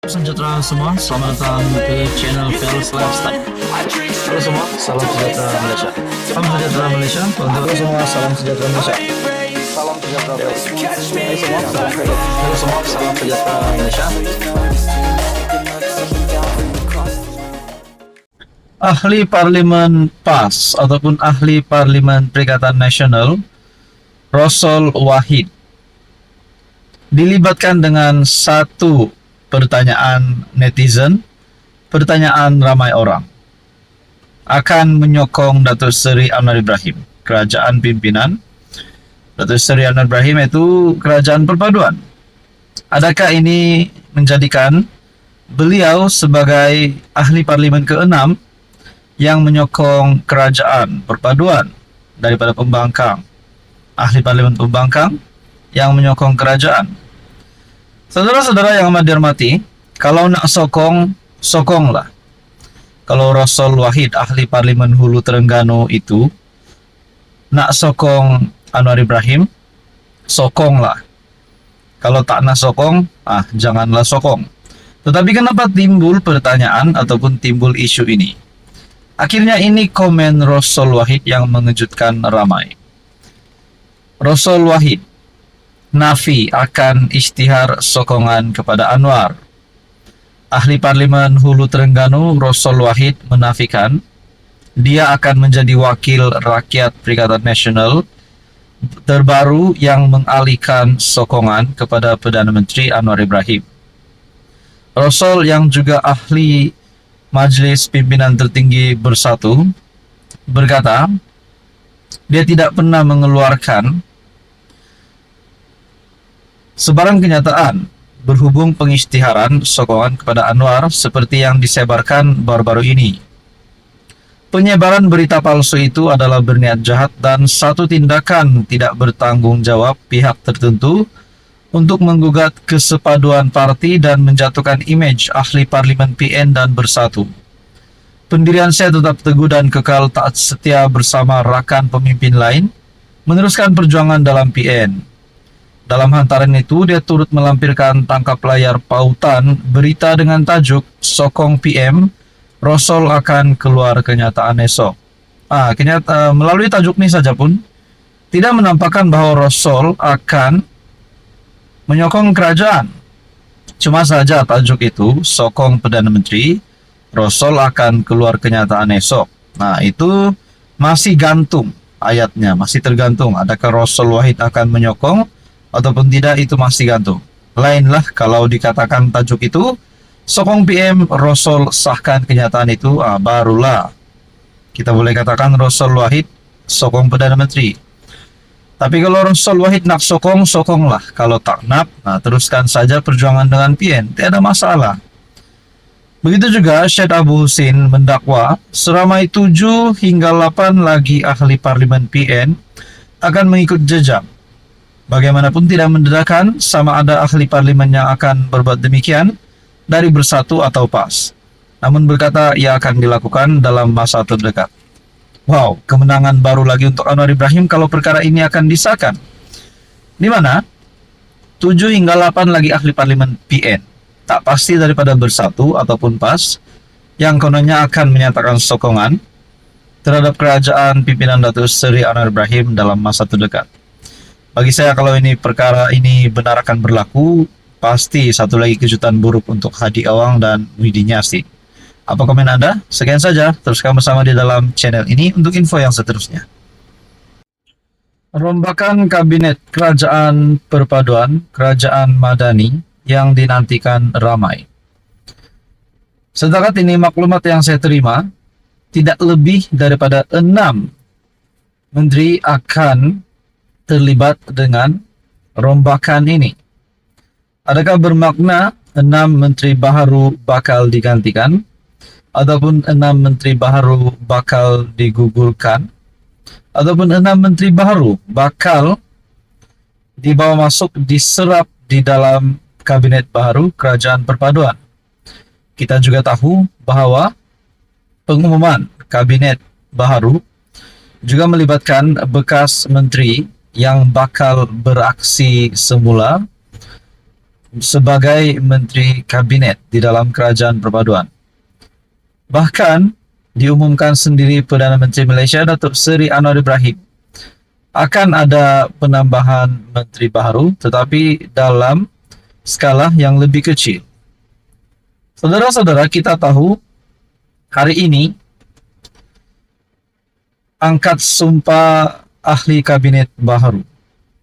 Sejahtera semua, selamat datang ke channel Fels Lifestyle. Halo semua, salam sejahtera Malaysia. Salam sejahtera Malaysia. Halo semua, salam sejahtera Malaysia. Salam sejahtera Malaysia. Halo semua, salam sejahtera Malaysia. Ahli Parlimen PAS ataupun Ahli Parlimen Perikatan Nasional Rosol Wahid dilibatkan dengan satu pertanyaan netizen, pertanyaan ramai orang, akan menyokong Datuk Seri Anwar Ibrahim, kerajaan pimpinan Datuk Seri Anwar Ibrahim itu kerajaan perpaduan. Adakah ini menjadikan beliau sebagai ahli parlimen ke-6 yang menyokong kerajaan perpaduan daripada pembangkang, ahli parlimen pembangkang yang menyokong kerajaan? Saudara-saudara yang amat dihormati, kalau nak sokong, sokonglah. Kalau Rosol Wahid, ahli parlimen Hulu Terengganu itu nak sokong Anwar Ibrahim, sokonglah. Kalau tak nak sokong, janganlah sokong. Tetapi kenapa timbul pertanyaan ataupun timbul isu ini? Akhirnya ini komen Rosol Wahid yang mengejutkan ramai. Rosol Wahid nafi akan isytihar sokongan kepada Anwar. Ahli Parlimen Hulu Terengganu Rosol Wahid menafikan dia akan menjadi wakil rakyat Perikatan Nasional terbaru yang mengalihkan sokongan kepada Perdana Menteri Anwar Ibrahim. Rosol yang juga ahli Majlis Pimpinan Tertinggi Bersatu berkata dia tidak pernah mengeluarkan sebarang kenyataan berhubung pengisytiharan sokongan kepada Anwar seperti yang disebarkan baru-baru ini. Penyebaran berita palsu itu adalah berniat jahat dan satu tindakan tidak bertanggung jawab pihak tertentu untuk menggugat kesepaduan parti dan menjatuhkan imej ahli parlimen PN dan Bersatu. Pendirian saya tetap teguh dan kekal taat setia bersama rakan pemimpin lain meneruskan perjuangan dalam PN. Dalam hantaran itu, dia turut melampirkan tangkap layar pautan berita dengan tajuk Sokong PM, Rosol akan keluar kenyataan esok. Melalui tajuk ini saja pun, tidak menampakkan bahwa Rosol akan menyokong kerajaan. Cuma saja tajuk itu, Sokong Perdana Menteri, Rosol akan keluar kenyataan esok. Itu masih gantung ayatnya, masih tergantung. Adakah Rosol Wahid akan menyokong ataupun tidak, itu masih gantung. Lainlah kalau dikatakan tajuk itu sokong PM, Rosol sahkan kenyataan itu, barulah kita boleh katakan Rosol Wahid sokong Perdana Menteri. Tapi kalau Rosol Wahid nak sokong, sokonglah. Kalau tak nak, teruskan saja perjuangan dengan PN, tidak ada masalah. Begitu juga Syed Abu Husin mendakwa seramai 7 hingga 8 lagi ahli parlimen PN akan mengikut jejak. Bagaimanapun tidak mendedakan sama ada ahli parlimen yang akan berbuat demikian dari Bersatu atau PAS. Namun berkata ia akan dilakukan dalam masa terdekat. Wow, kemenangan baru lagi untuk Anwar Ibrahim kalau perkara ini akan disahkan. Di mana 7 hingga 8 lagi ahli parlimen PN, tak pasti daripada Bersatu ataupun PAS, yang kononnya akan menyatakan sokongan terhadap kerajaan pimpinan Datuk Seri Anwar Ibrahim dalam masa terdekat. Bagi saya, kalau perkara ini benar akan berlaku, pasti satu lagi kejutan buruk untuk Hadi Awang dan Muhyiddin Yassin. Apa komen Anda? Sekian saja, teruskan bersama di dalam channel ini untuk info yang seterusnya. Rombakan Kabinet Kerajaan Perpaduan, Kerajaan Madani yang dinantikan ramai. Setakat ini maklumat yang saya terima, tidak lebih daripada 6 menteri akan terlibat dengan rombakan ini. Adakah bermakna 6 menteri baharu bakal digantikan ataupun 6 menteri baharu bakal digugurkan ataupun 6 menteri baharu bakal dibawa masuk diserap di dalam kabinet baharu kerajaan perpaduan? Kita juga tahu bahwa pengumuman kabinet baharu juga melibatkan bekas menteri yang bakal beraksi semula sebagai Menteri Kabinet di dalam Kerajaan Perpaduan. Bahkan diumumkan sendiri Perdana Menteri Malaysia Datuk Seri Anwar Ibrahim akan ada penambahan menteri baru tetapi dalam skala yang lebih kecil. Saudara-saudara, kita tahu hari ini angkat sumpah ahli kabinet baru.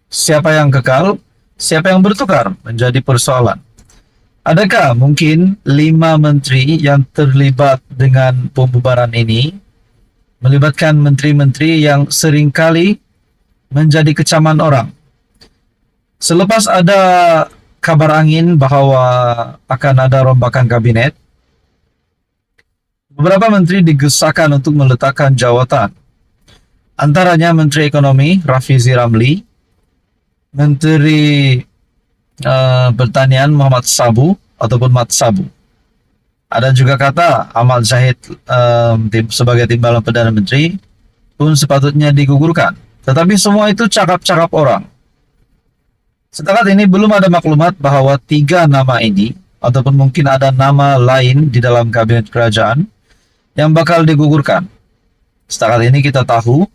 Siapa yang kekal, siapa yang bertukar menjadi persoalan. Adakah mungkin 5 menteri yang terlibat dengan pembubaran ini melibatkan menteri-menteri yang seringkali menjadi kecaman orang? Selepas ada kabar angin bahawa akan ada rombakan kabinet, beberapa menteri digesahkan untuk meletakkan jawatan. Antaranya Menteri Ekonomi Rafizi Ramli, Menteri Pertanian Muhammad Sabu ataupun Mat Sabu. Ada juga kata Ahmad Zahid sebagai timbalan Perdana Menteri pun sepatutnya digugurkan. Tetapi semua itu cakap-cakap orang. Setakat ini belum ada maklumat bahawa 3 nama ini ataupun mungkin ada nama lain di dalam kabinet kerajaan yang bakal digugurkan. Setakat ini kita tahu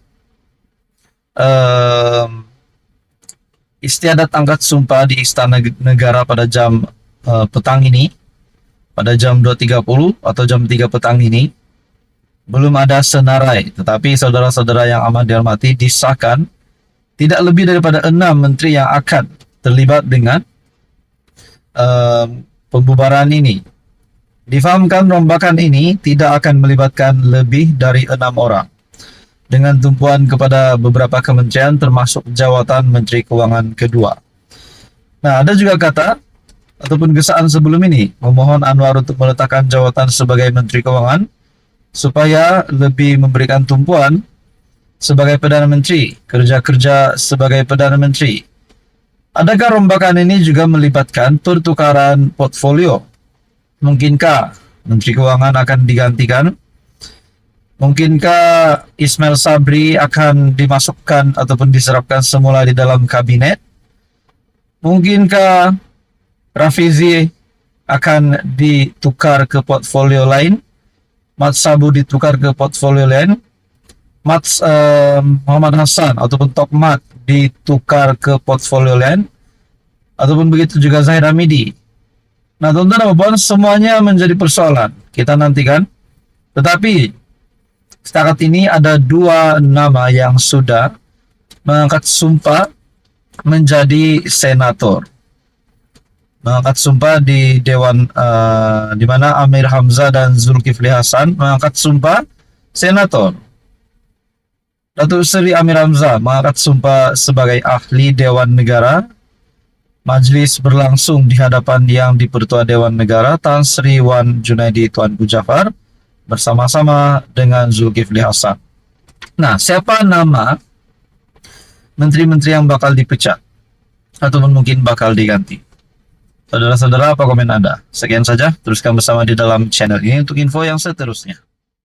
istiadat angkat sumpah di Istana Negara pada jam petang ini, pada jam 2.30 atau jam 3 petang ini, belum ada senarai. Tetapi saudara-saudara yang amat dihormati, disahkan tidak lebih daripada 6 menteri yang akan terlibat dengan pembubaran ini. Difahamkan rombakan ini tidak akan melibatkan lebih dari 6 orang dengan tumpuan kepada beberapa kementerian termasuk jawatan Menteri Kewangan kedua. Nah, ada juga kata ataupun gesaan sebelum ini memohon Anwar untuk meletakkan jawatan sebagai Menteri Kewangan supaya lebih memberikan tumpuan sebagai Perdana Menteri, kerja-kerja sebagai Perdana Menteri. Adakah rombakan ini juga melibatkan pertukaran portfolio? Mungkinkah Menteri Kewangan akan digantikan? Mungkinkah Ismail Sabri akan dimasukkan ataupun diserapkan semula di dalam kabinet? Mungkinkah Rafizi akan ditukar ke portfolio lain? Mat Sabu ditukar ke portfolio lain? Muhammad Hassan ataupun Tok Mat ditukar ke portfolio lain, ataupun begitu juga Zahid Hamidi. Nah, tuan-tuan dan puan, semuanya menjadi persoalan. Kita nantikan. Tetapi setakat ini ada 2 nama yang sudah mengangkat sumpah menjadi senator. Mengangkat sumpah di Dewan di mana Amir Hamzah dan Zulkifli Hasan mengangkat sumpah senator. Datuk Seri Amir Hamzah mengangkat sumpah sebagai ahli Dewan Negara. Majlis berlangsung di hadapan Yang di-Pertua Dewan Negara Tan Sri Wan Junaidi Tuanku Jaafar bersama-sama dengan Zulkifli Hasan. Nah, siapa nama menteri-menteri yang bakal dipecat ataupun mungkin bakal diganti? Saudara-saudara, apa komen Anda? Sekian saja, teruskan bersama di dalam channel ini untuk info yang seterusnya.